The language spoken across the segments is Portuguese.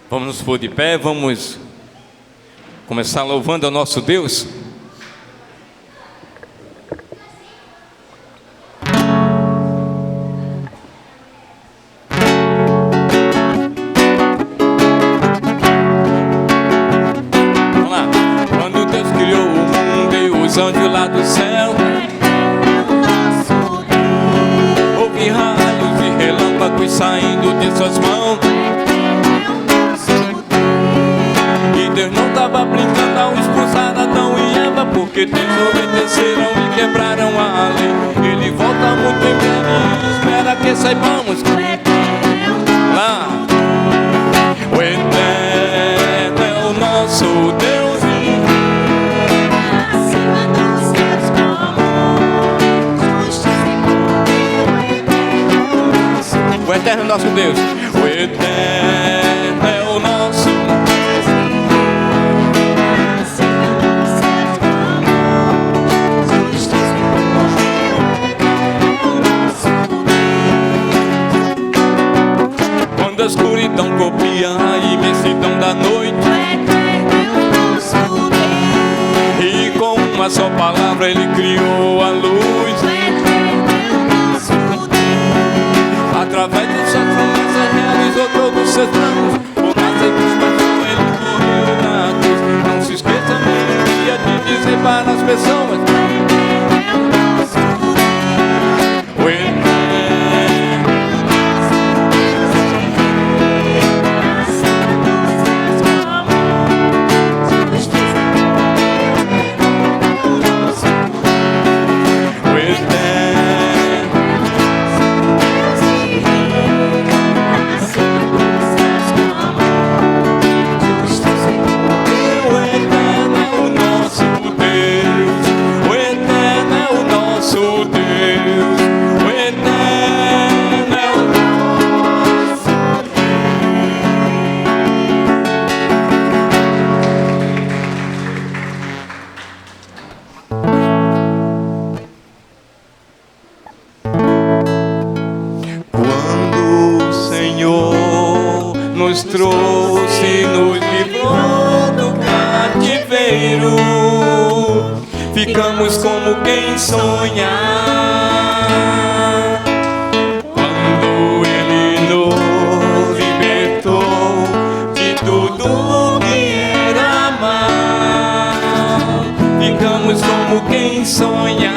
Vamos nos pôr de pé, vamos começar louvando ao nosso Deus. Vamos lá. Quando Deus criou o mundo e os anjos lá do céu, houve raios e relâmpagos saindo de suas mãos. Deus não estava brincando ao expulsar Adão e Eva, porque desobedeceram e quebraram a lei. Ele volta muito em breve e espera que saibamos lá. O Eterno é o nosso Deus, acima dos céus como justiça e poder. o Eterno é o nosso Deus. O Eterno é o nosso Deus. A escuridão copia a imensidão da noite, e com uma só palavra ele criou a luz. Através de suas promessas realizou todos os seus planos. Por nossa satisfação ele morreu na cruz. Não se esqueça um dia de dizer para as pessoas: nos trouxe, nos livrou do cativeiro, ficamos como quem sonha. Quando Ele nos libertou de tudo que era mal, ficamos como quem sonha.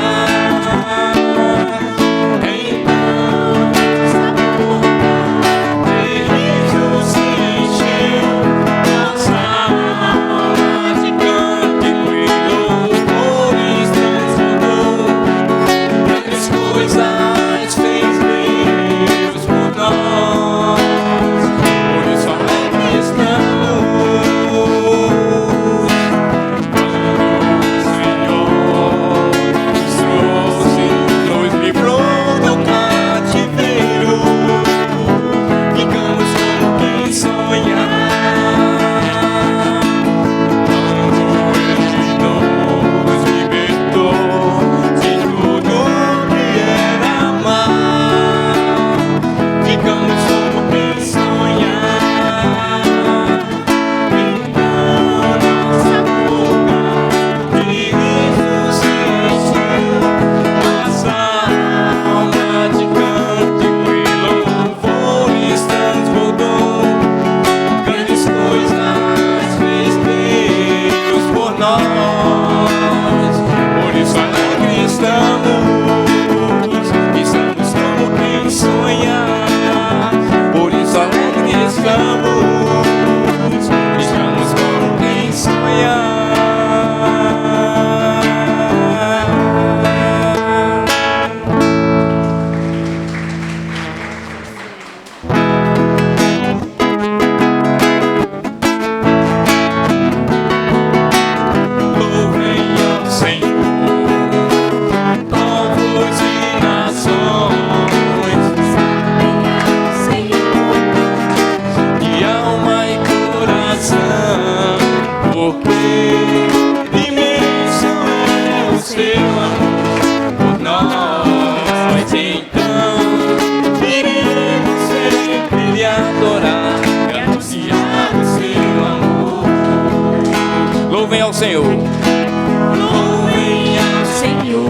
ao Senhor. Louvem ao Senhor,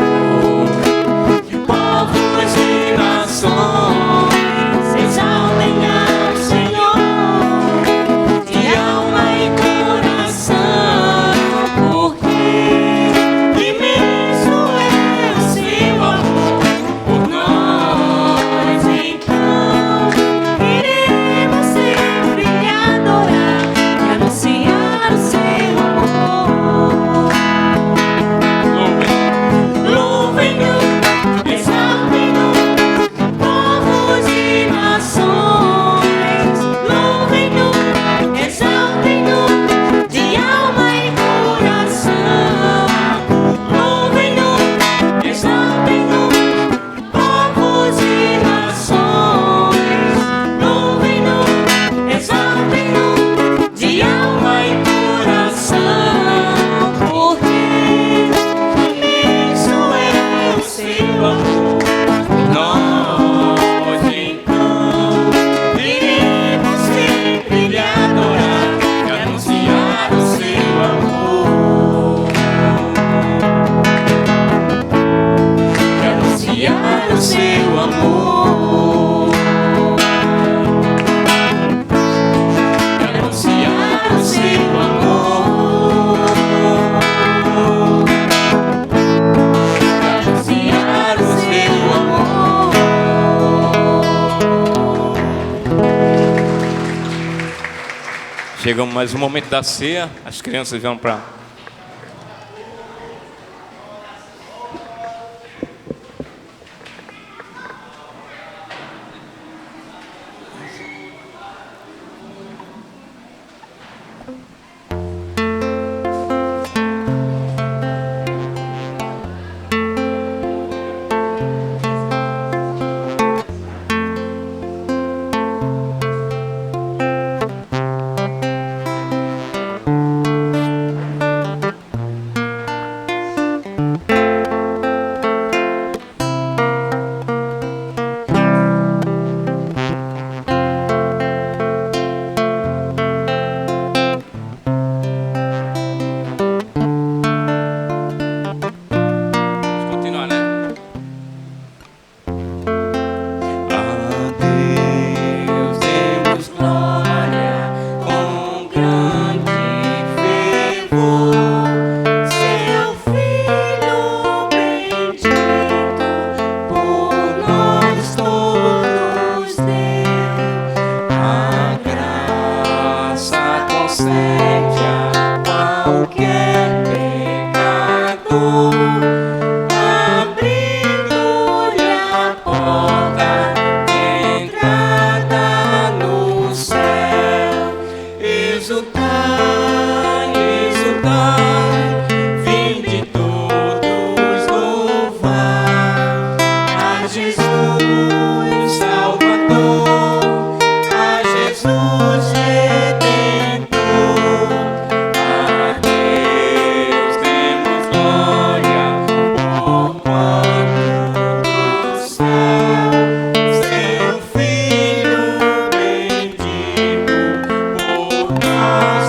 povos e nações, exaltem ao Senhor, de alma e coração, porque imenso é o seu amor por nós. Então iremos sempre lhe adorar e anunciar o seu amor. Louvem-no, exaltem-no, povos e nações. Louvem-no, exaltem-no, de alma e coração. Louvem-no, exaltem-no, povos e nações. Louvem-no, exaltem-no, de alma e coração, porque imenso é o seu amor por nós. Então iremos sempre lhe adorar e anunciar o seu amor, e anunciar o seu amor, e anunciar o seu amor, e anunciar o seu amor. Chegamos mais um momento da ceia. As crianças vão para... continuar, né? A Deus demos glória com grande fervor, Seu Filho bendito por nós todos deu. A graça concede a qualquer pecador, Abrindo-lhe a porta de entrada no céu. exultai, exultai, vinde todos louvar a Jesus Salvador, a Jesus Redentor. A Deus demos glória, porquanto do céu seu Filho bendito por nós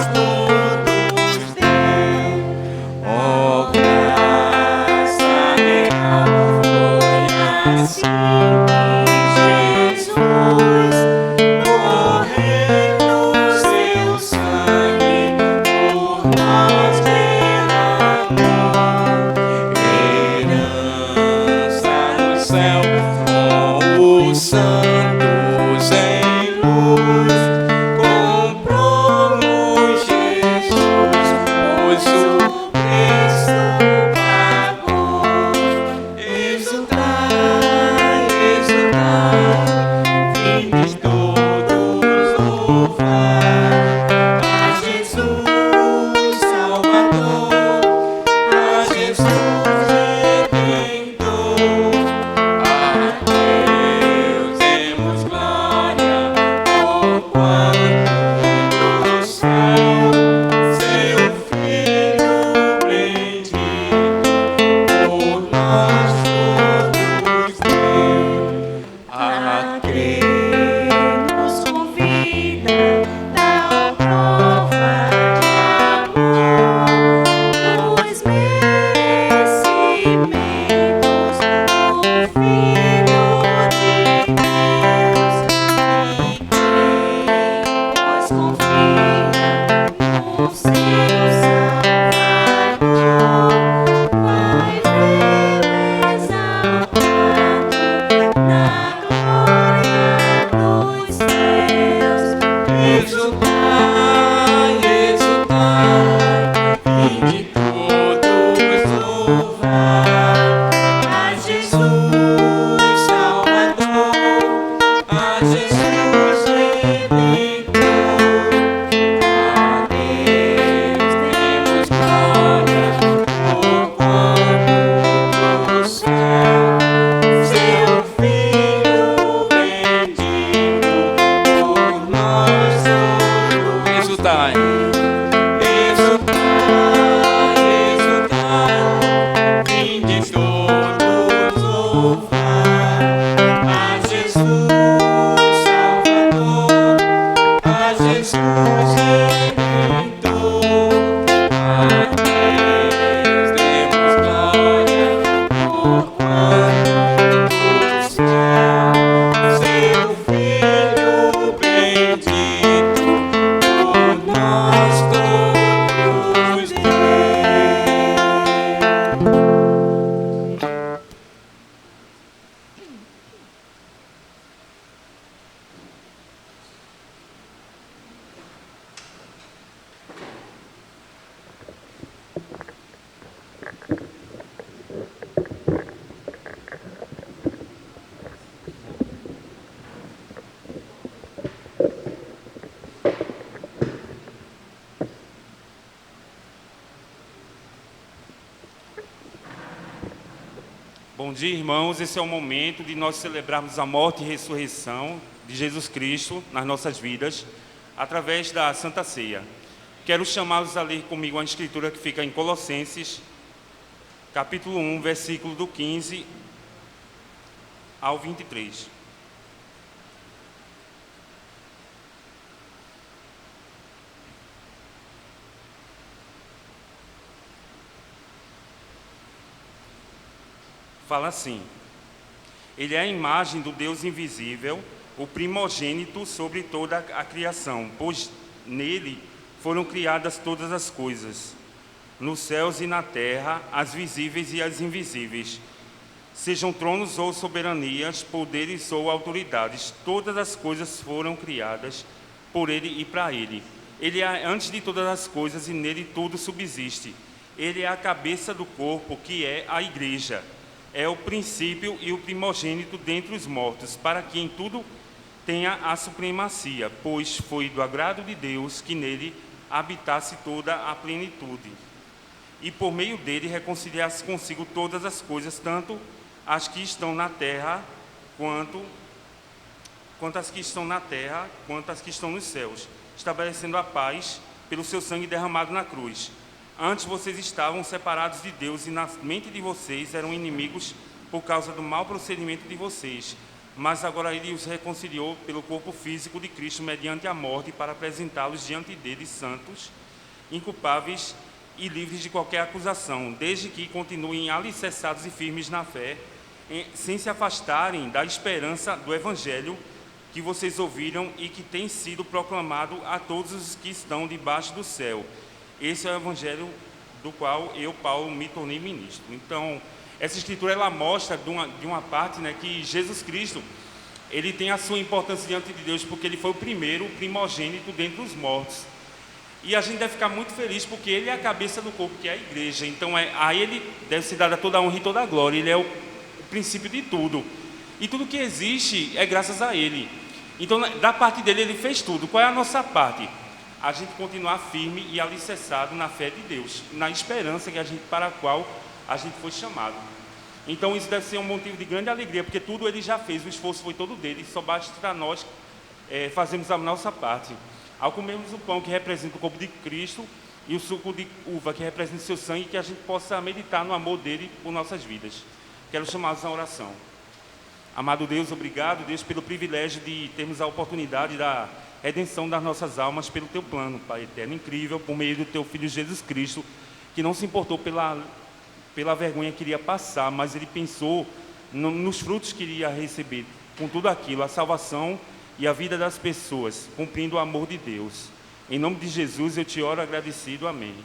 bendito por nós todos Deus. Bom dia, irmãos. Esse é o momento de nós celebrarmos a morte e ressurreição de Jesus Cristo nas nossas vidas, através da Santa Ceia. Quero chamá-los a ler comigo a escritura que fica em Colossenses, capítulo 1, versículo do 15 ao 23. Fala assim: Ele é a imagem do Deus invisível, o primogênito sobre toda a criação, pois nele foram criadas todas as coisas, nos céus e na terra, as visíveis e as invisíveis. Sejam tronos ou soberanias, poderes ou autoridades, todas as coisas foram criadas por ele e para ele. Ele é antes de todas as coisas e nele tudo subsiste. Ele é a cabeça do corpo, que é a igreja. É o princípio e o primogênito dentre os mortos, para que em tudo tenha a supremacia, pois foi do agrado de Deus que nele habitasse toda a plenitude. E por meio dele reconciliasse consigo todas as coisas, tanto as que estão na terra, quanto as que estão na terra, quanto as que estão nos céus, estabelecendo a paz pelo seu sangue derramado na cruz. Antes vocês estavam separados de Deus e na mente de vocês eram inimigos por causa do mau procedimento de vocês. Mas agora ele os reconciliou pelo corpo físico de Cristo mediante a morte para apresentá-los diante dele santos, inculpáveis e livres de qualquer acusação, desde que continuem alicerçados e firmes na fé, sem se afastarem da esperança do Evangelho que vocês ouviram e que tem sido proclamado a todos os que estão debaixo do céu. Esse é o Evangelho do qual eu, Paulo, me tornei ministro. Então, essa escritura ela mostra de uma parte, né, que Jesus Cristo ele tem a sua importância diante de Deus, porque ele foi o primeiro, o primogênito dentre os mortos. E a gente deve ficar muito feliz, porque ele é a cabeça do corpo, que é a igreja. Então, a ele deve ser dada toda a honra e toda a glória. Ele é o princípio de tudo. E tudo que existe é graças a ele. Então, da parte dele, ele fez tudo. Qual é a nossa parte? A gente continuar firme e alicerçado na fé de Deus, na esperança para a qual a gente foi chamado. Então isso deve ser um motivo de grande alegria, porque tudo ele já fez, o esforço foi todo dele, só basta para nós fazermos a nossa parte. Ao comermos o pão que representa o corpo de Cristo e o suco de uva que representa o seu sangue, que a gente possa meditar no amor dele por nossas vidas. Quero chamá-los à oração. Amado Deus, obrigado, Deus, pelo privilégio de termos a oportunidade da redenção das nossas almas pelo teu plano, Pai eterno, incrível, por meio do teu Filho Jesus Cristo, que não se importou pela vergonha que iria passar, mas ele pensou nos frutos que iria receber, com tudo aquilo, a salvação e a vida das pessoas, cumprindo o amor de Deus. Em nome de Jesus eu te oro agradecido, amém.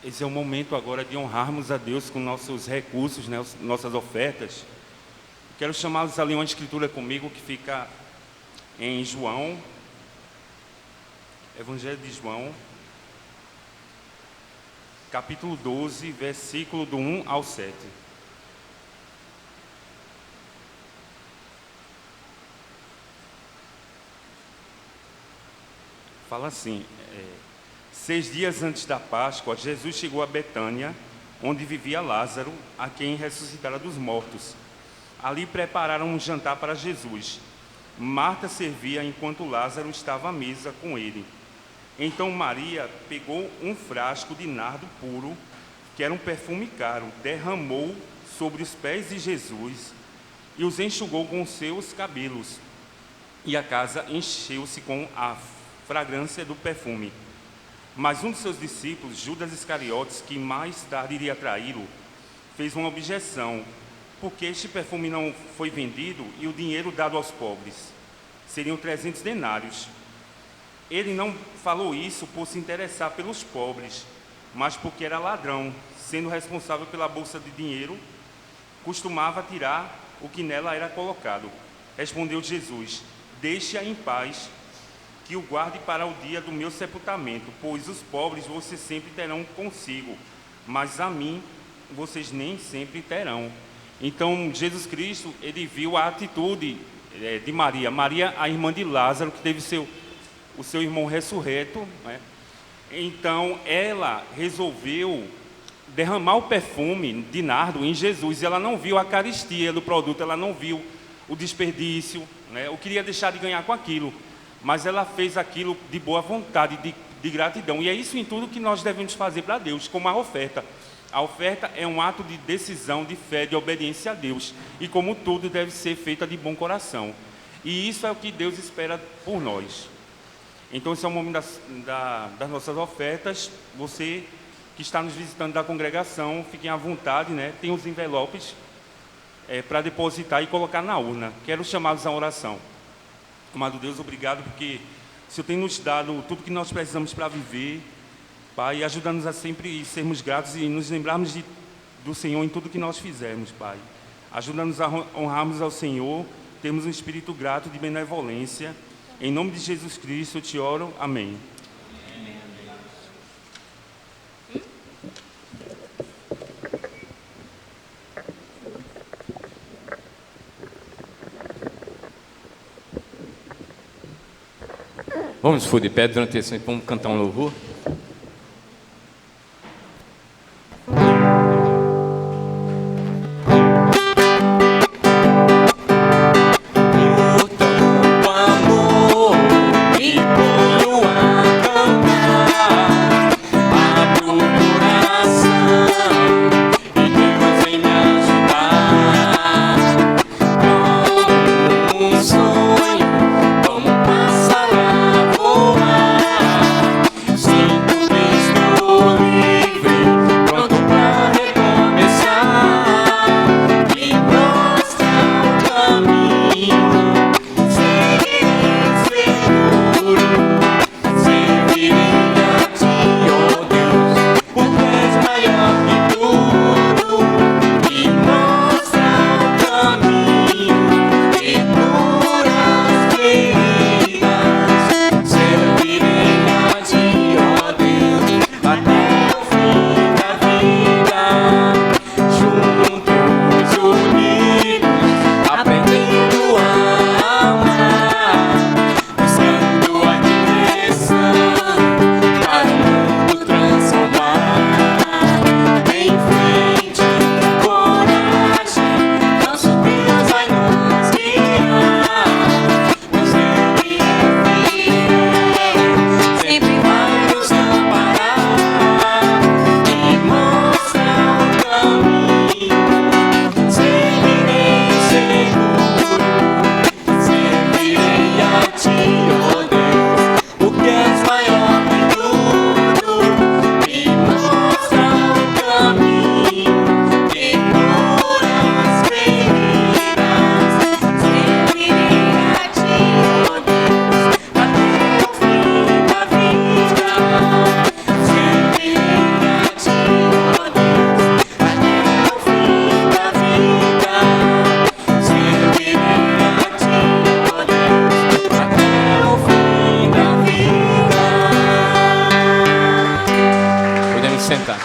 esse é o momento agora de honrarmos a Deus com nossos recursos, né, nossas ofertas. Quero chamá-los a ler uma escritura comigo que fica em João, Evangelho de João, capítulo 12, versículo do 1 ao 7. Fala assim: 6 dias antes da Páscoa, Jesus chegou a Betânia, onde vivia Lázaro, a quem ressuscitara dos mortos. Ali prepararam um jantar para Jesus. Marta servia enquanto Lázaro estava à mesa com ele. Então Maria pegou um frasco de nardo puro, que era um perfume caro, derramou sobre os pés de Jesus e os enxugou com seus cabelos. E a casa encheu-se com a fragrância do perfume. Mas um de seus discípulos, Judas Iscariotes, que mais tarde iria traí-lo, fez uma objeção: porque este perfume não foi vendido e o dinheiro dado aos pobres? Seriam 300 denários. Ele não falou isso por se interessar pelos pobres, mas porque era ladrão, sendo responsável pela bolsa de dinheiro, costumava tirar o que nela era colocado. Respondeu Jesus: deixe-a em paz, que o guarde para o dia do meu sepultamento, pois os pobres vocês sempre terão consigo, mas a mim vocês nem sempre terão. Então Jesus Cristo, ele viu a atitude de Maria. Maria, a irmã de Lázaro, que teve o seu irmão ressurreto, né? Então ela resolveu derramar o perfume de nardo em Jesus. Ela não viu a carestia do produto, ela não viu o desperdício, né? Eu queria deixar de ganhar com aquilo, mas ela fez aquilo de boa vontade, de gratidão. E é isso em tudo que nós devemos fazer para Deus, como a oferta. A oferta é um ato de decisão, de fé, de obediência a Deus. E como tudo, deve ser feita de bom coração. E isso é o que Deus espera por nós. Então, esse é o momento das nossas ofertas. Você que está nos visitando da congregação, fiquem à vontade, né? Tem os envelopes para depositar e colocar na urna. Quero chamá-los à oração. Amado Deus, obrigado porque o Senhor tem nos dado tudo que nós precisamos para viver, Pai, ajuda-nos a sempre sermos gratos e nos lembrarmos do Senhor em tudo que nós fizermos, Pai. Ajuda-nos a honrarmos ao Senhor, termos um espírito grato de benevolência. Em nome de Jesus Cristo eu te oro, amém. Vamos for de pé durante esse tempo, vamos cantar um louvor. Por tanto amor, me ponho a cantar. Abro o coração e Deus vem me ajudar. Como um sonho, como um pássaro a voar. Se sentar.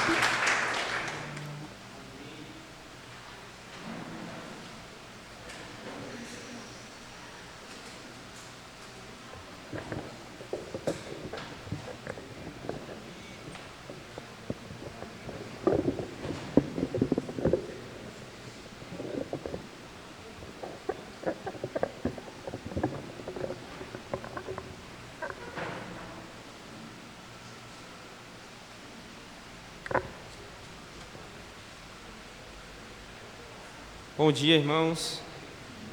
Bom dia, irmãos.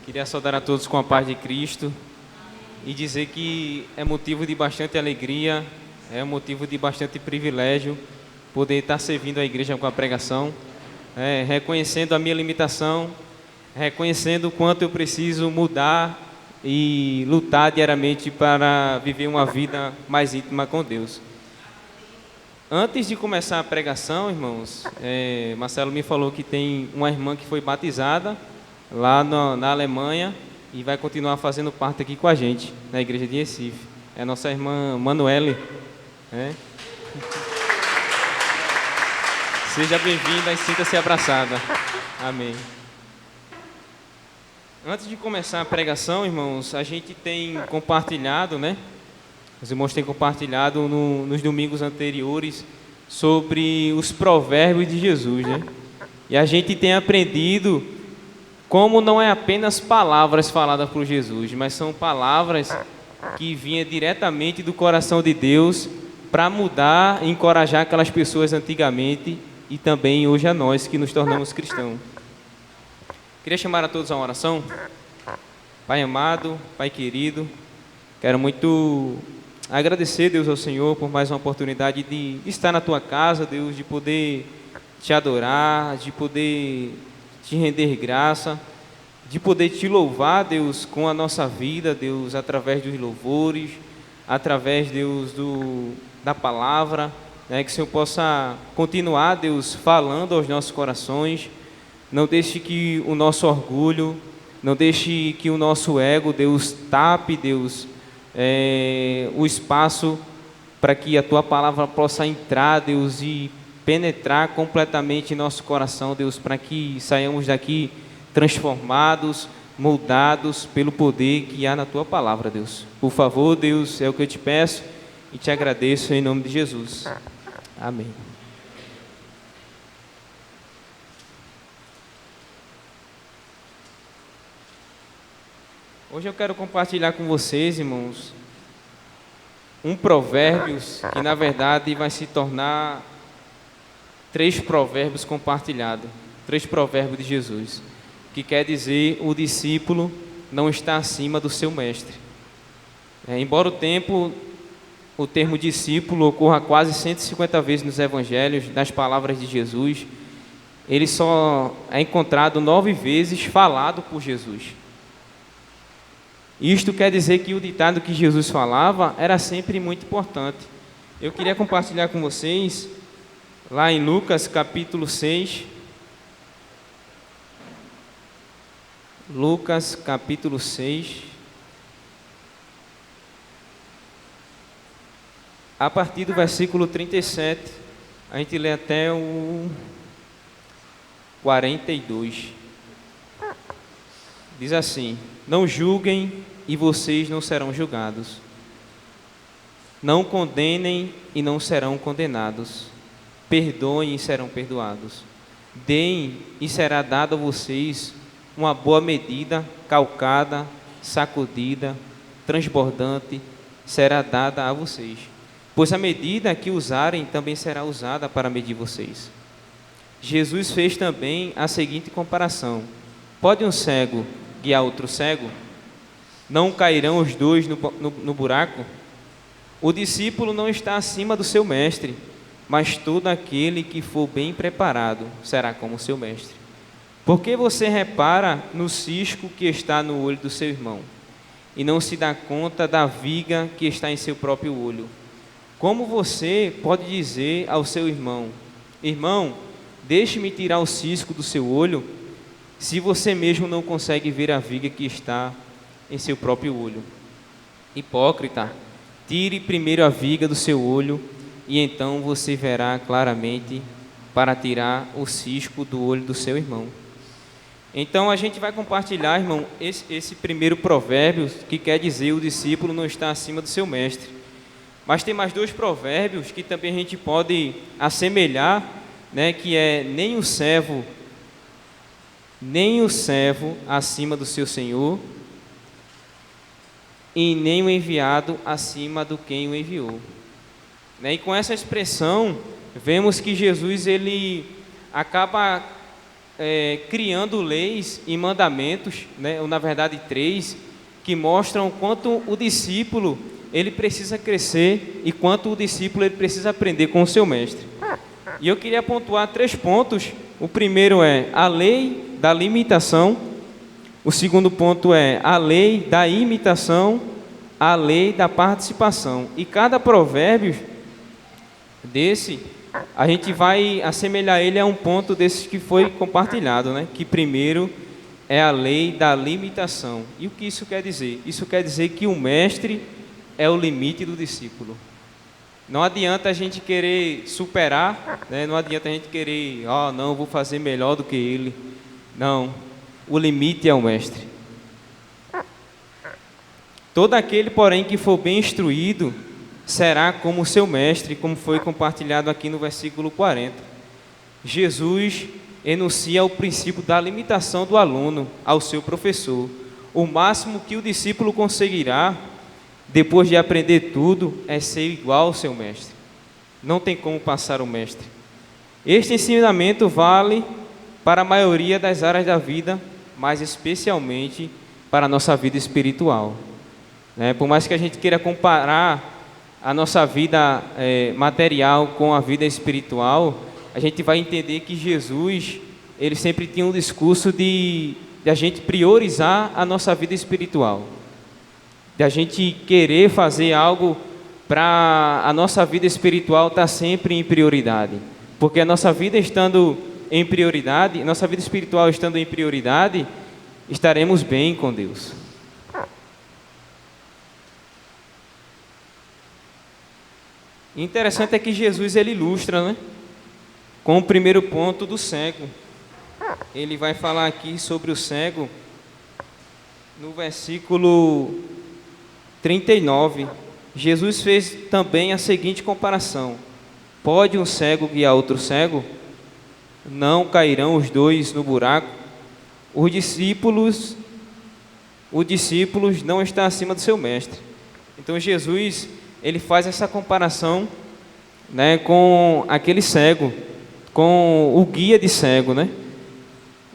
Queria saudar a todos com a paz de Cristo e dizer que é motivo de bastante alegria, é motivo de bastante privilégio poder estar servindo a igreja com a pregação, reconhecendo a minha limitação, reconhecendo o quanto eu preciso mudar e lutar diariamente para viver uma vida mais íntima com Deus. Antes de começar a pregação, irmãos, Marcelo me falou que tem uma irmã que foi batizada lá na Alemanha e vai continuar fazendo parte aqui com a gente, na igreja de Recife. É a nossa irmã Manuele. Seja bem-vinda e sinta-se abraçada. Amém. Antes de começar a pregação, irmãos, a gente tem compartilhado, os irmãos têm compartilhado nos domingos anteriores sobre os provérbios de Jesus, E a gente tem aprendido como não é apenas palavras faladas por Jesus, mas são palavras que vinham diretamente do coração de Deus para mudar e encorajar aquelas pessoas antigamente e também hoje a nós que nos tornamos cristãos. Queria chamar a todos a uma oração. Pai amado, Pai querido, quero muito agradecer, Deus, ao Senhor por mais uma oportunidade de estar na Tua casa, Deus, de poder Te adorar, de poder Te render graça, de poder Te louvar, Deus, com a nossa vida, Deus, através dos louvores, através, Deus, da palavra, que o Senhor possa continuar, Deus, falando aos nossos corações. Não deixe que o nosso orgulho, não deixe que o nosso ego, Deus, tape, Deus, o espaço para que a Tua palavra possa entrar, Deus, e penetrar completamente em nosso coração, Deus, para que saiamos daqui transformados, moldados pelo poder que há na Tua palavra, Deus. Por favor, Deus, é o que eu Te peço e Te agradeço em nome de Jesus. Amém. Hoje eu quero compartilhar com vocês, irmãos, um provérbios que na verdade vai se tornar 3 provérbios compartilhados, 3 provérbios de Jesus, que quer dizer o discípulo não está acima do seu mestre. Embora o termo discípulo ocorra quase 150 vezes nos evangelhos, nas palavras de Jesus, ele só é encontrado 9 vezes falado por Jesus. Isto quer dizer que o ditado que Jesus falava era sempre muito importante. Eu queria compartilhar com vocês, lá em Lucas capítulo 6, Lucas capítulo 6, a partir do versículo 37, a gente lê até o 42. Diz assim: não julguem e vocês não serão julgados. Não condenem e não serão condenados. Perdoem e serão perdoados. Deem e será dado a vocês uma boa medida, calcada, sacudida, transbordante, será dada a vocês. Pois a medida que usarem também será usada para medir vocês. Jesus fez também a seguinte comparação: pode um cego guiar outro cego? Não cairão os dois no buraco? O discípulo não está acima do seu mestre, mas todo aquele que for bem preparado será como seu mestre. Por que você repara no cisco que está no olho do seu irmão, e não se dá conta da viga que está em seu próprio olho? Como você pode dizer ao seu irmão: irmão, deixe-me tirar o cisco do seu olho, se você mesmo não consegue ver a viga que está em seu próprio olho? Hipócrita, tire primeiro a viga do seu olho, e então você verá claramente para tirar o cisco do olho do seu irmão. Então a gente vai compartilhar, irmão, esse primeiro provérbio, que quer dizer o discípulo não está acima do seu mestre. Mas tem mais 2 provérbios que também a gente pode assemelhar, né, que é nem o servo acima do seu senhor, e nem o enviado acima do quem o enviou. Né? E com essa expressão, vemos que Jesus ele acaba criando leis e mandamentos, né? Ou na verdade 3, que mostram quanto o discípulo ele precisa crescer e quanto o discípulo ele precisa aprender com o seu mestre. E eu queria pontuar 3 pontos. O primeiro é a lei da limitação. O segundo ponto é a lei da imitação, a lei da participação. E cada provérbio desse, a gente vai assemelhar ele a um ponto desses que foi compartilhado, né? Que primeiro é a lei da limitação. E o que isso quer dizer? Isso quer dizer que o mestre é o limite do discípulo. Não adianta a gente querer superar, né? Não adianta a gente querer, não, vou fazer melhor do que ele. Não, o limite é o mestre. Todo aquele, porém, que for bem instruído, será como seu mestre, como foi compartilhado aqui no versículo 40. Jesus enuncia o princípio da limitação do aluno ao seu professor. O máximo que o discípulo conseguirá, depois de aprender tudo, é ser igual ao seu mestre. Não tem como passar o mestre. Este ensinamento vale para a maioria das áreas da vida, mas especialmente para a nossa vida espiritual. Por mais que a gente queira comparar a nossa vida material com a vida espiritual, a gente vai entender que Jesus, ele sempre tinha um discurso de a gente priorizar a nossa vida espiritual, de a gente querer fazer algo para a nossa vida espiritual estar sempre em prioridade, porque a nossa vida estando em prioridade, nossa vida espiritual estando em prioridade, estaremos bem com Deus. Interessante é que Jesus ele ilustra, né, com o primeiro ponto do cego. Ele vai falar aqui sobre o cego no versículo 39. Jesus fez também a seguinte comparação: pode um cego guiar outro cego? Não cairão os 2 no buraco? Os discípulos não está acima do seu mestre. Então Jesus ele faz essa comparação, né, com aquele cego, com o guia de cego, né?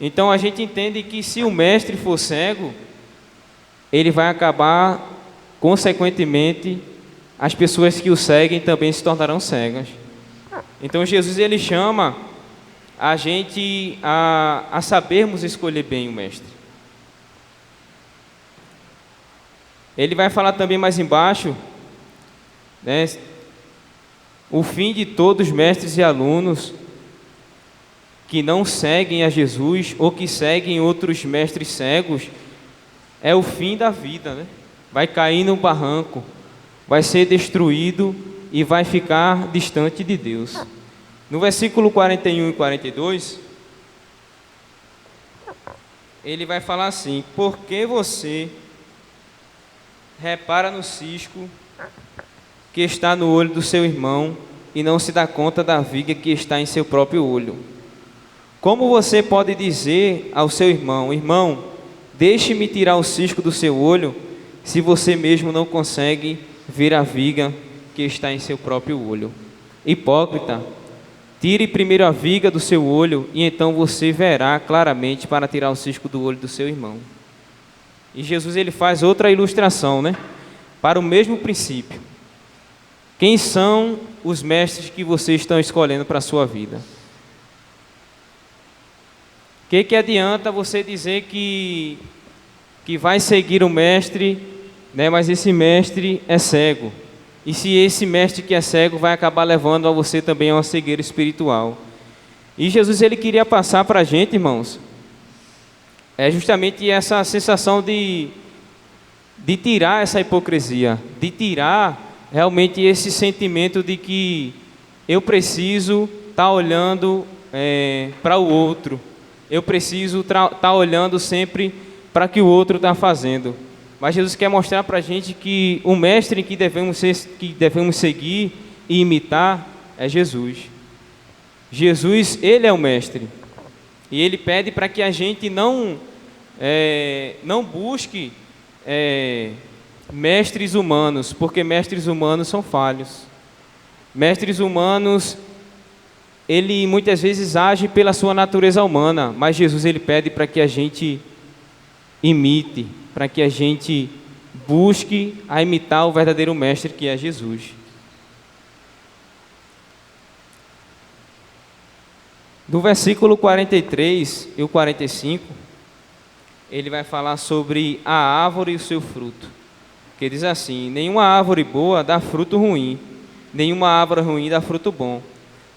Então a gente entende que se o mestre for cego, ele vai acabar, consequentemente, as pessoas que o seguem também se tornarão cegas. Então Jesus ele chama a gente a sabermos escolher bem o mestre. Ele vai falar também mais embaixo, né, o fim de todos os mestres e alunos que não seguem a Jesus ou que seguem outros mestres cegos é o fim da vida, né? Vai cair no barranco, vai ser destruído e vai ficar distante de Deus. No versículo 41 e 42, ele vai falar assim: por que você repara no cisco que está no olho do seu irmão e não se dá conta da viga que está em seu próprio olho? Como você pode dizer ao seu irmão: irmão, deixe-me tirar o cisco do seu olho, se você mesmo não consegue ver a viga que está em seu próprio olho? Hipócrita, tire primeiro a viga do seu olho e então você verá claramente para tirar o cisco do olho do seu irmão. E Jesus ele faz outra ilustração, né, para o mesmo princípio. Quem são os mestres que vocês estão escolhendo para a sua vida? O que adianta você dizer que vai seguir o mestre, né, mas esse mestre é cego? E se esse mestre que é cego vai acabar levando a você também a uma cegueira espiritual? E Jesus ele queria passar para a gente, irmãos, é justamente essa sensação de tirar essa hipocrisia, de tirar realmente esse sentimento de que eu preciso estar olhando para o outro, eu preciso estar olhando sempre para o que o outro está fazendo. Mas Jesus quer mostrar para a gente que o mestre que devemos seguir e imitar é Jesus. Jesus, ele é o mestre. E ele pede para que a gente não busque mestres humanos, porque mestres humanos são falhos. Mestres humanos, ele muitas vezes age pela sua natureza humana, mas Jesus, ele pede para que a gente imite, para que a gente busque a imitar o verdadeiro mestre que é Jesus. Do versículo 43 e o 45, ele vai falar sobre a árvore e o seu fruto. Que diz assim: nenhuma árvore boa dá fruto ruim, nenhuma árvore ruim dá fruto bom.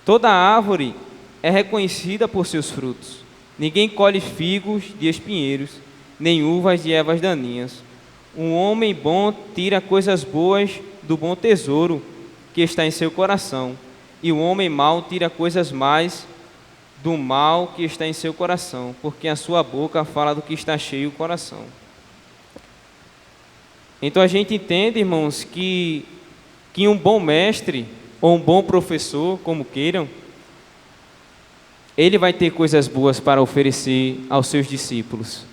Toda árvore é reconhecida por seus frutos. Ninguém colhe figos de espinheiros, nem uvas de ervas daninhas. Um homem bom tira coisas boas do bom tesouro que está em seu coração, e o homem mau tira coisas más do mal que está em seu coração, porque a sua boca fala do que está cheio o coração. Então a gente entende, irmãos, que um bom mestre, ou um bom professor, como queiram, ele vai ter coisas boas para oferecer aos seus discípulos.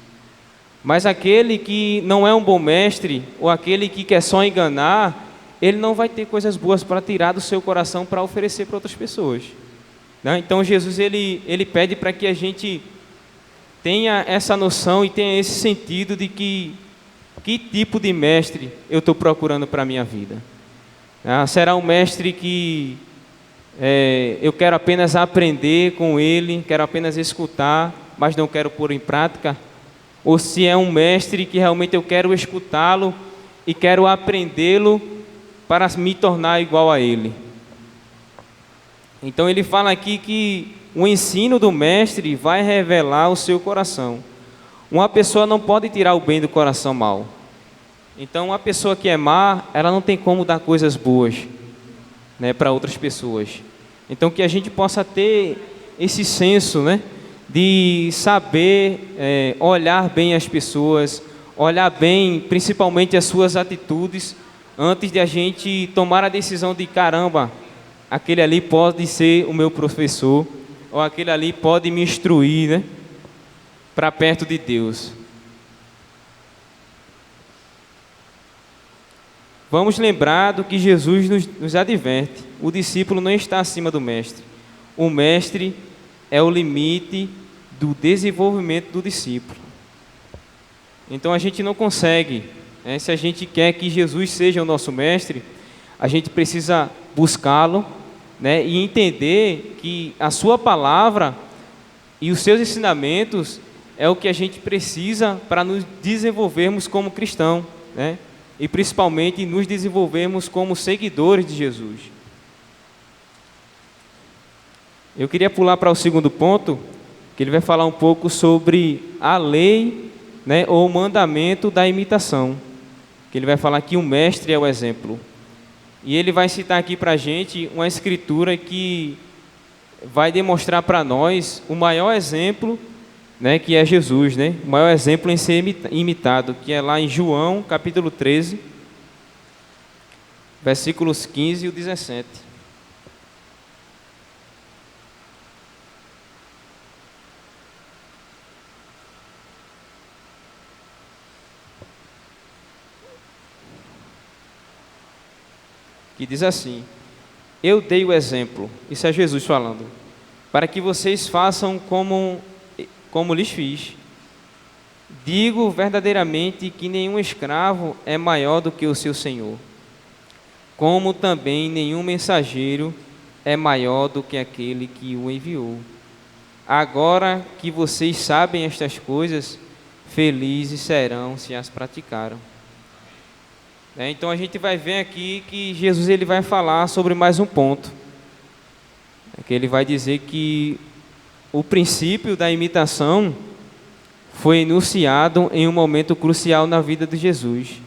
Mas aquele que não é um bom mestre, ou aquele que quer só enganar, ele não vai ter coisas boas para tirar do seu coração para oferecer para outras pessoas. Então Jesus ele pede para que a gente tenha essa noção e tenha esse sentido de que tipo de mestre eu estou procurando para a minha vida. Será um mestre que eu quero apenas aprender com ele, quero apenas escutar, mas não quero pôr em prática? Ou se é um mestre que realmente eu quero escutá-lo e quero aprendê-lo para me tornar igual a ele? Então ele fala aqui que o ensino do mestre vai revelar o seu coração. Uma pessoa não pode tirar o bem do coração mau. Então uma pessoa que é má, ela não tem como dar coisas boas, para outras pessoas. Então que a gente possa ter esse senso, de saber olhar bem as pessoas, olhar bem principalmente as suas atitudes, antes de a gente tomar a decisão de caramba, aquele ali pode ser o meu professor, ou aquele ali pode me instruir, para perto de Deus. Vamos lembrar do que Jesus nos adverte: o discípulo não está acima do mestre. O mestre é o limite do desenvolvimento do discípulo. Então a gente não consegue, se a gente quer que Jesus seja o nosso mestre, a gente precisa buscá-lo, e entender que a sua palavra e os seus ensinamentos é o que a gente precisa para nos desenvolvermos como cristão, e principalmente nos desenvolvermos como seguidores de Jesus. Eu queria pular para o segundo ponto, que ele vai falar um pouco sobre a lei, ou o mandamento da imitação, que ele vai falar que o mestre é o exemplo. E ele vai citar aqui para a gente uma escritura que vai demonstrar para nós o maior exemplo, que é Jesus, o maior exemplo em ser imitado, que é lá em João, capítulo 13, versículos 15 e 17. Que diz assim: eu dei o exemplo, isso é Jesus falando, para que vocês façam como lhes fiz. Digo verdadeiramente que nenhum escravo é maior do que o seu senhor, como também nenhum mensageiro é maior do que aquele que o enviou. Agora que vocês sabem estas coisas, felizes serão se as praticaram. Então a gente vai ver aqui que Jesus ele vai falar sobre mais um ponto, que ele vai dizer que o princípio da imitação foi enunciado em um momento crucial na vida de Jesus.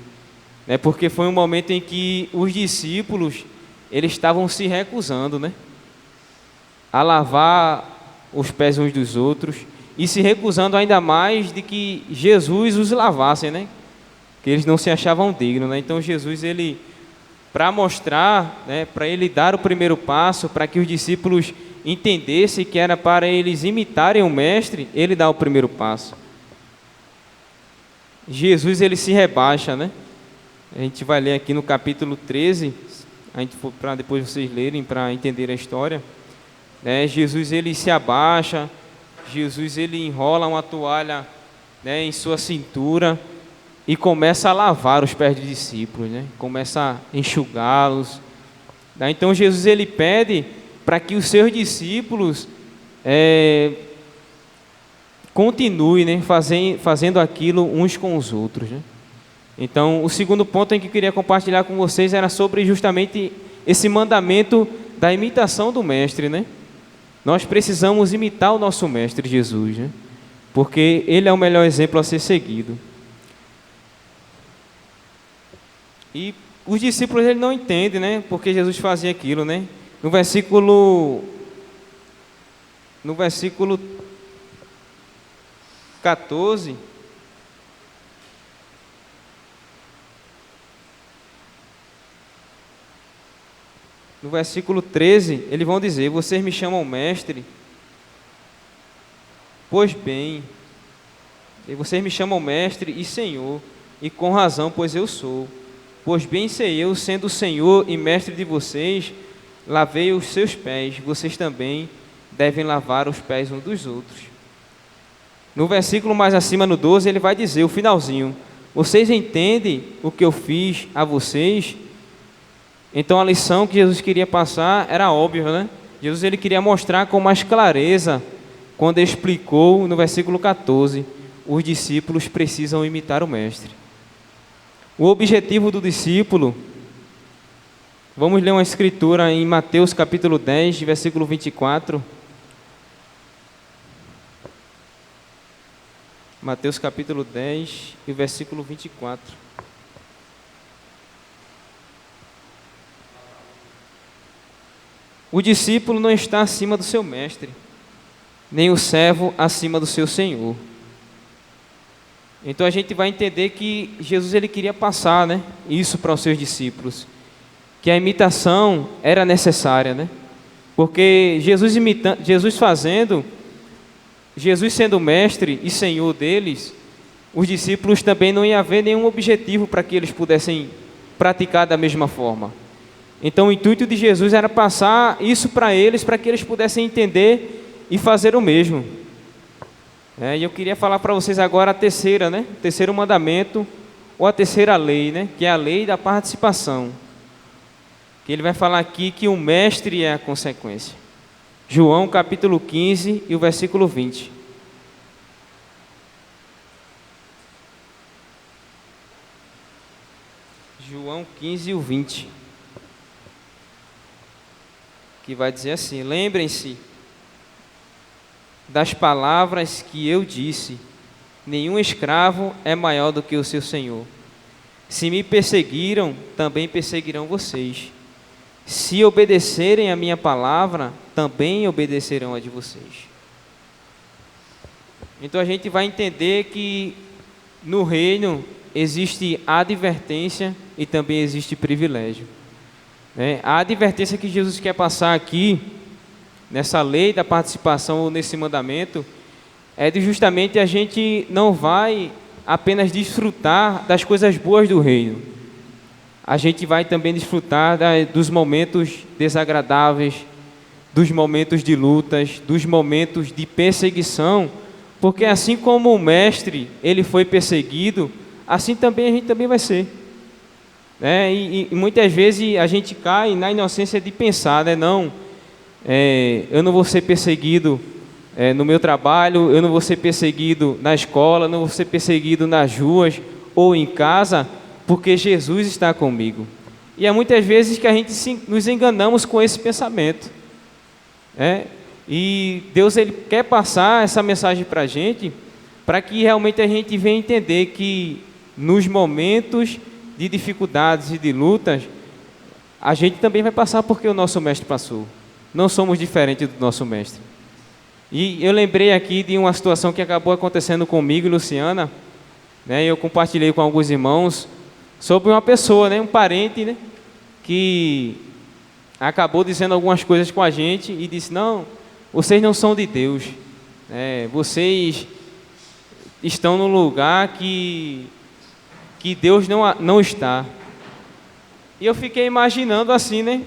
né? Porque foi um momento em que os discípulos eles estavam se recusando, né, a lavar os pés uns dos outros e se recusando ainda mais de que Jesus os lavasse, né, que eles não se achavam dignos, né? Então Jesus, ele, para mostrar, né, para ele dar o primeiro passo, para que os discípulos entendessem que era para eles imitarem o mestre, ele dá o primeiro passo. Jesus, ele se rebaixa, né? A gente vai ler aqui no capítulo 13, a gente for para depois vocês lerem para entender a história, né? Jesus, ele se abaixa, Jesus, ele enrola uma toalha, né, em sua cintura e começa a lavar os pés dos discípulos, né? Começa a enxugá-los. Então Jesus, ele pede para que os seus discípulos continuem, né, fazendo aquilo uns com os outros, né? Então, o segundo ponto em que eu queria compartilhar com vocês era sobre justamente esse mandamento da imitação do mestre, né? Nós precisamos imitar o nosso mestre Jesus, né? Porque ele é o melhor exemplo a ser seguido. E os discípulos, eles não entendem, né, porque Jesus fazia aquilo, né? No versículo 14, no versículo 13, eles vão dizer: vocês me chamam mestre, pois bem, vocês me chamam mestre e senhor, e com razão, pois eu sou. Pois bem sei eu, sendo o Senhor e mestre de vocês, lavei os seus pés, vocês também devem lavar os pés uns dos outros. No versículo mais acima, no 12, ele vai dizer, o finalzinho: vocês entendem o que eu fiz a vocês? Então a lição que Jesus queria passar era óbvia, né? Jesus, ele queria mostrar com mais clareza, quando ele explicou no versículo 14, os discípulos precisam imitar o mestre. O objetivo do discípulo, vamos ler uma escritura em Mateus capítulo 10, versículo 24. Mateus capítulo 10 e versículo 24. O discípulo não está acima do seu mestre, nem o servo acima do seu senhor. Então a gente vai entender que Jesus, ele queria passar, né, isso para os seus discípulos, que a imitação era necessária, né? Porque Jesus sendo mestre e senhor deles, os discípulos também não iam haver nenhum objetivo para que eles pudessem praticar da mesma forma. Então o intuito de Jesus era passar isso para eles, para que eles pudessem entender e fazer o mesmo. E eu queria falar para vocês agora a terceira, né? O terceiro mandamento, ou a terceira lei, né? Que é a lei da participação. Que ele vai falar aqui que o mestre é a consequência. João capítulo 15 e o versículo 20. João 15 e o 20. Que vai dizer assim: lembrem-se das palavras que eu disse, nenhum escravo é maior do que o seu senhor. Se me perseguiram, também perseguirão vocês. Se obedecerem a minha palavra, também obedecerão a de vocês. Então a gente vai entender que no reino existe advertência e também existe privilégio. A advertência que Jesus quer passar aqui, nessa lei da participação ou nesse mandamento, é de justamente a gente não vai apenas desfrutar das coisas boas do reino. A gente vai também desfrutar dos momentos desagradáveis, dos momentos de lutas, dos momentos de perseguição, porque assim como o mestre, ele foi perseguido, assim também a gente também vai ser. E muitas vezes a gente cai na inocência de pensar, né? Eu não vou ser perseguido no meu trabalho, eu não vou ser perseguido na escola, não vou ser perseguido nas ruas ou em casa, porque Jesus está comigo. E há muitas vezes que a gente nos enganamos com esse pensamento. E Deus, ele quer passar essa mensagem para a gente, para que realmente a gente venha entender que nos momentos de dificuldades e de lutas, a gente também vai passar porque o nosso mestre passou. Não somos diferentes do nosso mestre. E eu lembrei aqui de uma situação que acabou acontecendo comigo e Luciana, né? Eu compartilhei com alguns irmãos sobre uma pessoa, né? Um parente, né? Que acabou dizendo algumas coisas com a gente e disse: não, vocês não são de Deus, vocês estão num lugar que Deus não está. E eu fiquei imaginando assim, né?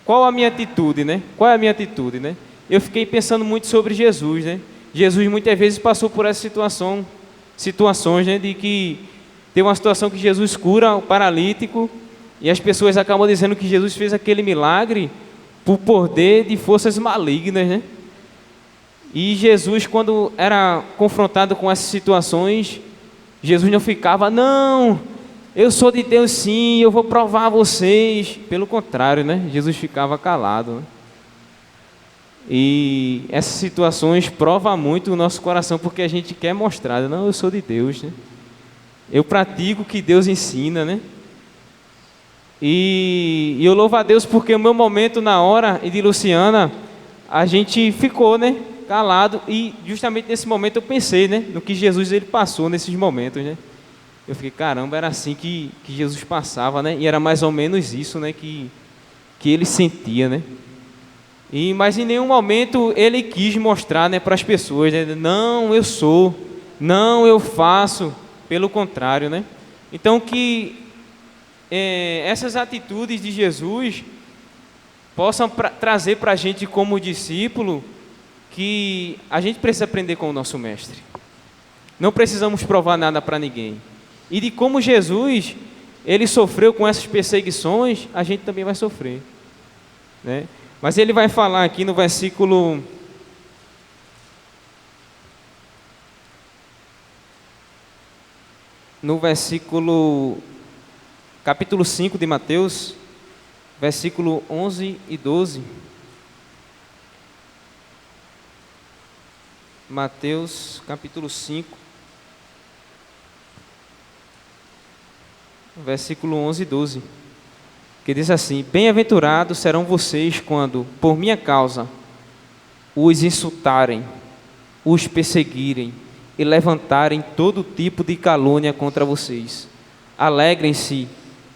Qual a minha atitude, né? Qual é a minha atitude, né? Eu fiquei pensando muito sobre Jesus, né? Jesus muitas vezes passou por essa situações, né? De que tem uma situação que Jesus cura o paralítico e as pessoas acabam dizendo que Jesus fez aquele milagre por poder de forças malignas, né? E Jesus, quando era confrontado com essas situações, Jesus não ficava: não, eu sou de Deus sim, eu vou provar a vocês. Pelo contrário, né? Jesus ficava calado, né? E essas situações provam muito o nosso coração, porque a gente quer mostrar: não, eu sou de Deus, né? Eu pratico o que Deus ensina, né? E eu louvo a Deus porque o meu momento na hora, e de Luciana, a gente ficou, né? Calado, e justamente nesse momento eu pensei, né? No que Jesus ele passou nesses momentos, né? Eu fiquei: caramba, era assim que Jesus passava, né? E era mais ou menos isso, né? Que ele sentia, né? Mas em nenhum momento ele quis mostrar, né, para as pessoas, né? Não, eu sou, não, eu faço. Pelo contrário, né? Então que essas atitudes de Jesus possam trazer para a gente como discípulo que a gente precisa aprender com o nosso mestre. Não precisamos provar nada para ninguém. E de como Jesus, ele sofreu com essas perseguições, a gente também vai sofrer, né? Mas ele vai falar aqui no versículo capítulo 5 de Mateus, versículo 11 e 12. Mateus, capítulo 5, versículo 11 e 12, que diz assim: bem-aventurados serão vocês quando, por minha causa, os insultarem, os perseguirem e levantarem todo tipo de calúnia contra vocês. Alegrem-se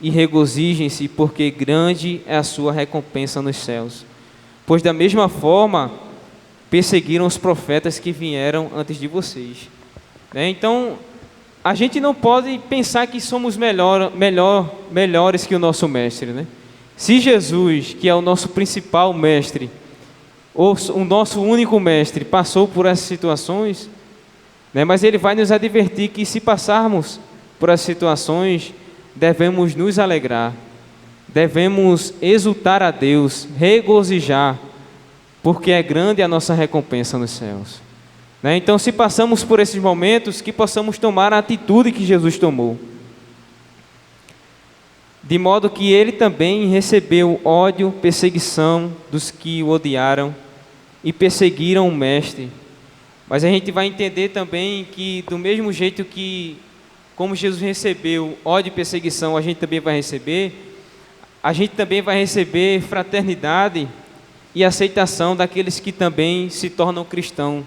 e regozijem-se, porque grande é a sua recompensa nos céus. Pois da mesma forma perseguiram os profetas que vieram antes de vocês. Então, a gente não pode pensar que somos melhores que o nosso mestre, né? Se Jesus, que é o nosso principal mestre, ou o nosso único mestre, passou por essas situações, né? Mas ele vai nos advertir que se passarmos por essas situações, devemos nos alegrar, devemos exultar a Deus, regozijar, porque é grande a nossa recompensa nos céus, né? Então, se passamos por esses momentos, que possamos tomar a atitude que Jesus tomou, de modo que ele também recebeu ódio, perseguição dos que o odiaram e perseguiram o mestre. Mas a gente vai entender também que, do mesmo jeito que, como Jesus recebeu ódio e perseguição, a gente também vai receber fraternidade e aceitação daqueles que também se tornam cristãos,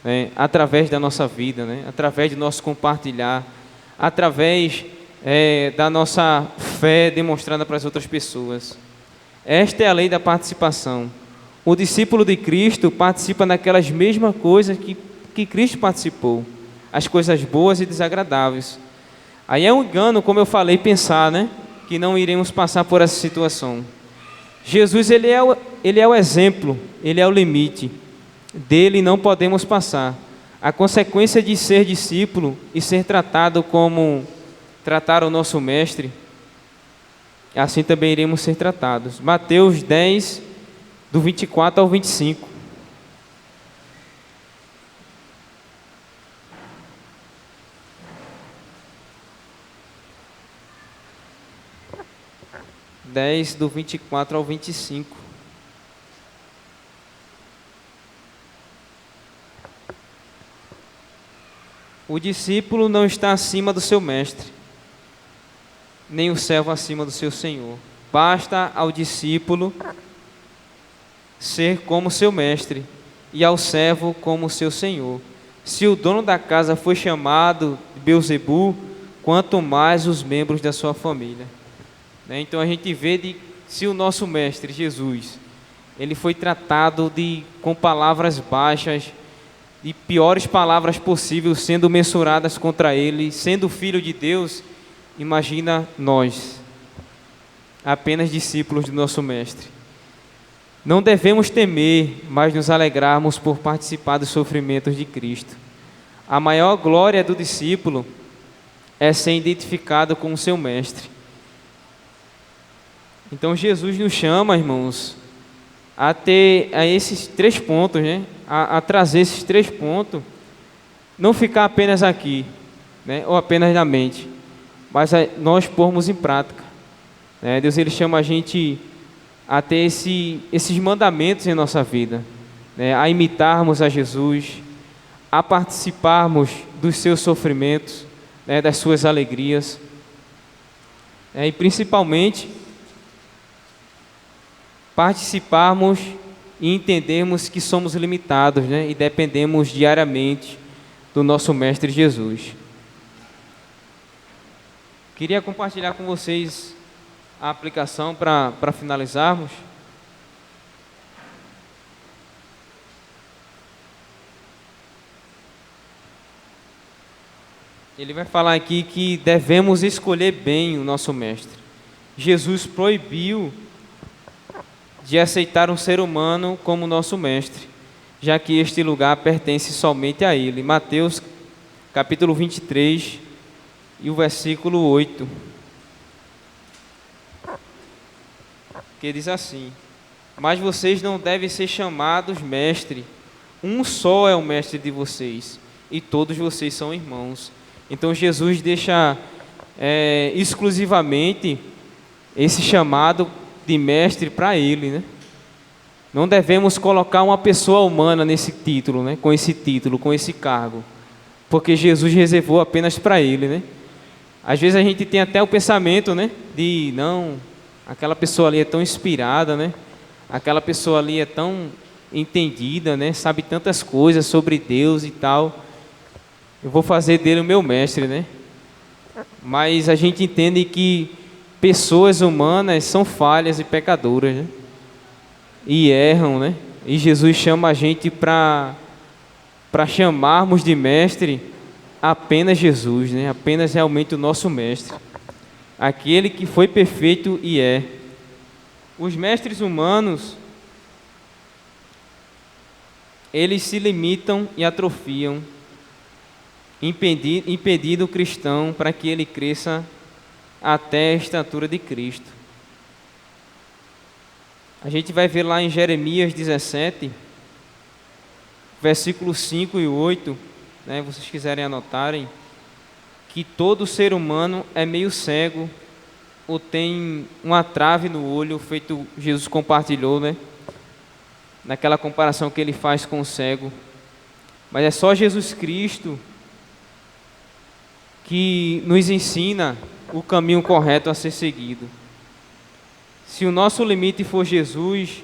né? Através da nossa vida, né? Através do nosso compartilhar, através da nossa fé demonstrada para as outras pessoas. Esta é a lei da participação. O discípulo de Cristo participa daquelas mesmas coisas que Cristo participou, as coisas boas e desagradáveis. Aí é um engano, como eu falei, pensar, né, que não iremos passar por essa situação. Jesus, ele é o exemplo, ele é o limite. Dele não podemos passar. A consequência de ser discípulo e ser tratado como trataram o nosso mestre, assim também iremos ser tratados. Mateus 10, do 24 ao 25. Do 24 ao 25. O discípulo não está acima do seu mestre, nem o servo acima do seu senhor. Basta ao discípulo ser como seu mestre, e ao servo como seu senhor. Se o dono da casa foi chamado de Beelzebu, quanto mais os membros da sua família. Então a gente vê se o nosso mestre Jesus, ele foi tratado com palavras baixas, de piores palavras possíveis sendo mensuradas contra ele, sendo filho de Deus, imagina nós, apenas discípulos do nosso mestre. Não devemos temer, mas nos alegrarmos por participar dos sofrimentos de Cristo. A maior glória do discípulo é ser identificado com o seu mestre. Então Jesus nos chama, irmãos, a esses 3 pontos, né? A trazer esses 3 pontos, não ficar apenas aqui, né? Ou apenas na mente, mas nós pormos em prática, né? Deus, ele chama a gente a ter esses mandamentos em nossa vida, né? A imitarmos a Jesus, a participarmos dos seus sofrimentos, né? Das suas alegrias, e principalmente participarmos e entendermos que somos limitados, né? E dependemos diariamente do nosso Mestre Jesus. Queria compartilhar com vocês a aplicação para finalizarmos. Ele vai falar aqui que devemos escolher bem o nosso Mestre. Jesus proibiu de aceitar um ser humano como nosso mestre, já que este lugar pertence somente a ele. Mateus capítulo 23 e o versículo 8, que diz assim: mas vocês não devem ser chamados mestre, um só é o mestre de vocês, e todos vocês são irmãos. Então Jesus deixa exclusivamente esse chamado de mestre para ele, né? Não devemos colocar uma pessoa humana nesse título, né? Com esse título, com esse cargo, porque Jesus reservou apenas para ele, né? Às vezes a gente tem até o pensamento, né? De não, aquela pessoa ali é tão inspirada, né? Aquela pessoa ali é tão entendida, né? Sabe tantas coisas sobre Deus e tal. Eu vou fazer dele o meu mestre, né? Mas a gente entende que pessoas humanas são falhas e pecadoras, né? E erram, né? E Jesus chama a gente para chamarmos de mestre apenas Jesus, né? Apenas realmente o nosso mestre, aquele que foi perfeito e é. Os mestres humanos, eles se limitam e atrofiam, impedindo o cristão para que ele cresça até a estatura de Cristo. A gente vai ver lá em Jeremias 17, versículos 5 e 8, né, vocês quiserem anotarem, que todo ser humano é meio cego, ou tem uma trave no olho, feito Jesus compartilhou, né, naquela comparação que ele faz com o cego. Mas é só Jesus Cristo que nos ensina o caminho correto a ser seguido. Se o nosso limite for Jesus,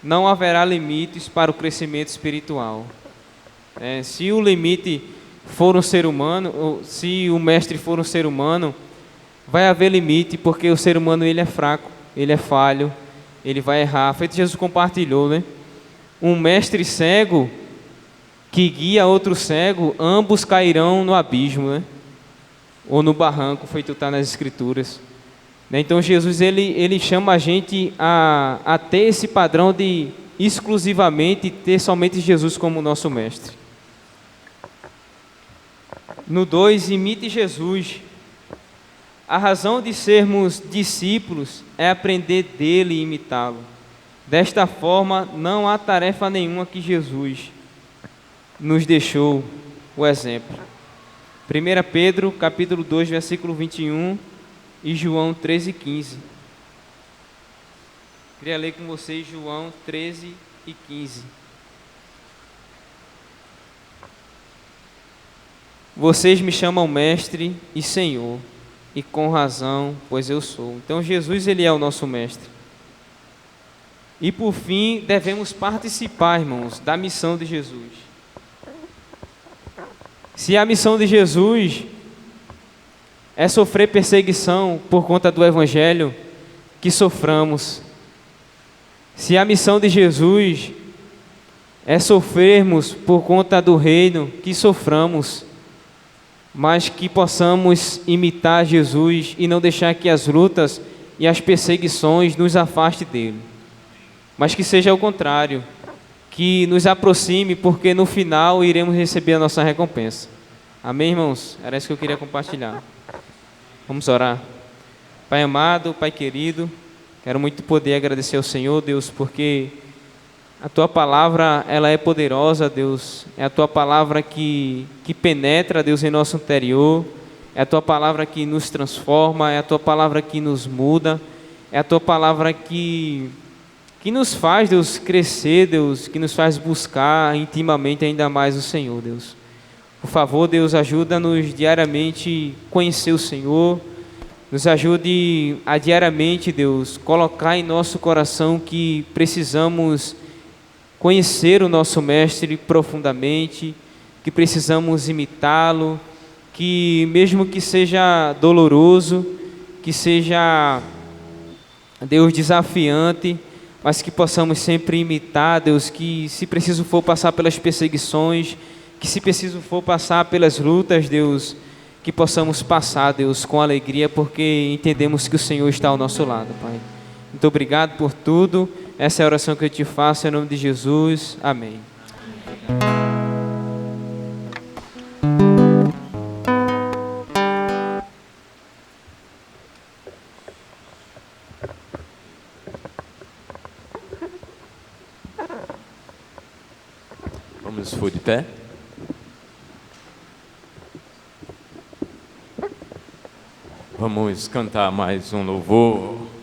não haverá limites para o crescimento espiritual. Se o limite for um ser humano, ou se o mestre for um ser humano, vai haver limite, porque o ser humano ele é fraco, ele é falho, ele vai errar. Feito Jesus compartilhou, né? Um mestre cego que guia outro cego, ambos cairão no abismo, né? Ou no barranco, feito está nas Escrituras. Então Jesus ele chama a gente a ter esse padrão de exclusivamente ter somente Jesus como nosso mestre. No 2, imite Jesus. A razão de sermos discípulos é aprender dele e imitá-lo. Desta forma, não há tarefa nenhuma que Jesus nos deixou o exemplo. 1 Pedro, capítulo 2, versículo 21 e João 13, 15. Queria ler com vocês João 13 e 15. Vocês me chamam mestre e senhor, e com razão, pois eu sou. Então Jesus, ele é o nosso mestre. E por fim, devemos participar, irmãos, da missão de Jesus. Se a missão de Jesus é sofrer perseguição por conta do Evangelho, que soframos. Se a missão de Jesus é sofrermos por conta do reino, que soframos, mas que possamos imitar Jesus e não deixar que as lutas e as perseguições nos afastem dele. Mas que seja o contrário, que nos aproxime, porque no final iremos receber a nossa recompensa. Amém, irmãos? Era isso que eu queria compartilhar. Vamos orar. Pai amado, Pai querido, quero muito poder agradecer ao Senhor, Deus, porque a Tua palavra, ela é poderosa, Deus. É a Tua palavra que penetra, Deus, em nosso interior. É a Tua palavra que nos transforma, é a Tua palavra que nos muda. É a Tua palavra que nos faz, Deus, crescer, Deus, que nos faz buscar intimamente ainda mais o Senhor, Deus. Por favor, Deus, ajuda-nos diariamente a conhecer o Senhor. Nos ajude a diariamente, Deus, colocar em nosso coração que precisamos conhecer o nosso Mestre profundamente, que precisamos imitá-lo, que mesmo que seja doloroso, que seja, Deus, desafiante, mas que possamos sempre imitar, Deus, que se preciso for passar pelas perseguições, que se preciso for passar pelas lutas, Deus, que possamos passar, Deus, com alegria, porque entendemos que o Senhor está ao nosso lado, Pai. Muito obrigado por tudo. Essa é a oração que eu te faço em nome de Jesus. Amém. Vamos for de pé. Vamos cantar mais um louvor.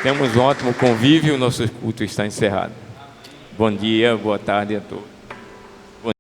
Temos um ótimo convívio, o nosso culto está encerrado. Bom dia, boa tarde a todos.